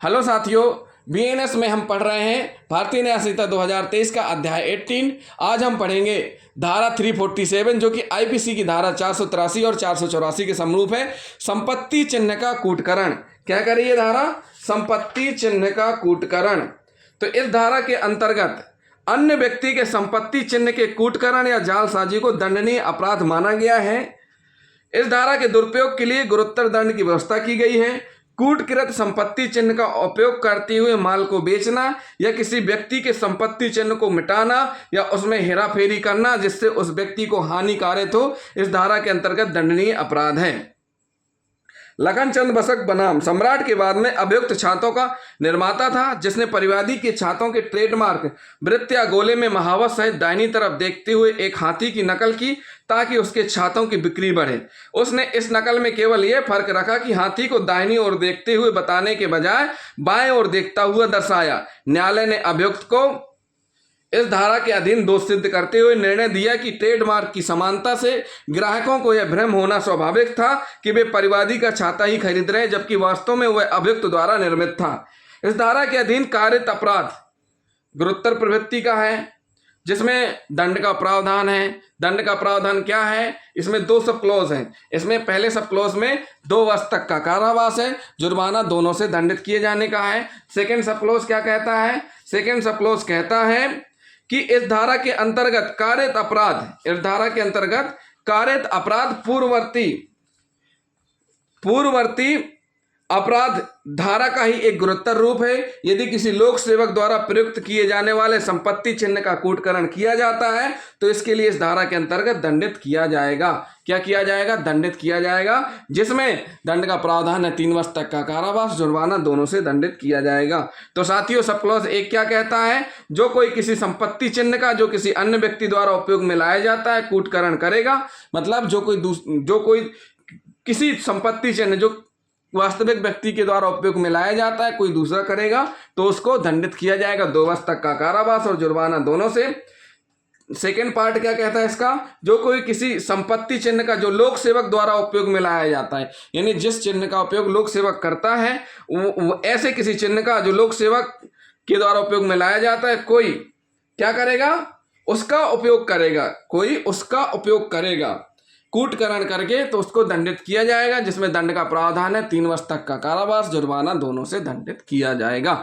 Hello साथियों, BNS में हम पढ़ रहे हैं भारतीय न्याय संहिता 2023 का अध्याय 18। आज हम पढ़ेंगे धारा 347 जो कि आईपीसी की धारा 483 और 484 के समरूप है। संपत्ति चिन्ह का कूटकरण। क्या करे ये धारा? संपत्ति चिन्ह का कूटकरण। तो इस धारा के अंतर्गत अन्य व्यक्ति के संपत्ति चिन्ह के कूटकरण या जालसाजी को दंडनीय अपराध माना गया है। इस धारा के दुरुपयोग के लिए गुरुतर दंड की व्यवस्था की गई है। कूटकृत संपत्ति चिन्ह का उपयोग करते हुए माल को बेचना या किसी व्यक्ति के संपत्ति चिन्ह को मिटाना या उसमें हेराफेरी करना जिससे उस व्यक्ति को हानिकारक हो, इस धारा के अंतर्गत दंडनीय अपराध है। लखनचंद बसक बनाम सम्राट के बाद में अभियुक्त छातों का निर्माता था, जिसने परिवादी के छातों के ट्रेडमार्क वृत्त या गोले में महावत सहित दाहिनी तरफ देखते हुए एक हाथी की नकल की ताकि उसके छातों की बिक्री बढ़े। उसने इस नकल में केवल यह फर्क रखा कि हाथी को दाहिनी ओर देखते हुए बताने के बजाय बाएं ओर देखता हुआ दर्शाया। न्यायालय ने अभियुक्त को इस धारा के अधीन दोष सिद्ध करते हुए निर्णय दिया कि ट्रेडमार्क की समानता से ग्राहकों को यह भ्रम होना स्वाभाविक था कि वे परिवादी का छाता ही खरीद रहे, जबकि वास्तव में वह अभियुक्त द्वारा निर्मित था। इस धारा के अधीन कारित अपराध गुरुतर प्रवृत्ति का है, जिसमें दंड का प्रावधान है। दंड का प्रावधान क्या है? इसमें दो सब क्लॉज हैं। इसमें पहले सब क्लॉज में 2 वर्ष तक का कारावास है, जुर्माना दोनों से दंडित किए जाने का है। सेकेंड सब क्लॉज क्या कहता है? सेकेंड सब क्लॉज कहता है कि इस धारा के अंतर्गत कारित अपराध, इस धारा के अंतर्गत कारित अपराध पूर्ववर्ती अपराध धारा का ही एक गुरुतर रूप है। यदि किसी लोक सेवक द्वारा प्रयुक्त किए जाने वाले संपत्ति चिन्ह का कूटकरण किया जाता है तो इसके लिए इस धारा के अंतर्गत दंडित किया जाएगा। क्या किया जाएगा? दंडित किया जाएगा, जिसमें दंड का प्रावधान है 3 वर्ष तक का कारावास, जुर्माना दोनों से दंडित किया जाएगा। तो साथियों, सब क्लॉज 1 क्या कहता है? जो कोई किसी संपत्ति चिन्ह का जो किसी अन्य व्यक्ति द्वारा उपयोग में लाया जाता है कूटकरण करेगा। मतलब जो कोई किसी संपत्ति चिन्ह जो वास्तविक व्यक्ति के द्वारा उपयोग में लाया जाता है कोई दूसरा करेगा तो उसको दंडित किया जाएगा 2 वर्ष तक का कारावास और जुर्माना दोनों से। सेकेंड पार्ट क्या कहता है इसका? जो कोई किसी संपत्ति चिन्ह का जो लोक सेवक द्वारा उपयोग में लाया जाता है, यानी जिस चिन्ह का उपयोग लोक सेवक करता है वो ऐसे किसी चिन्ह का जो लोक सेवक के द्वारा उपयोग में लाया जाता है कोई क्या करेगा? उसका उपयोग करेगा, कोई उसका उपयोग करेगा कूटकरण करके, तो उसको दंडित किया जाएगा, जिसमें दंड का प्रावधान है 3 वर्ष तक का कारावास, जुर्माना दोनों से दंडित किया जाएगा।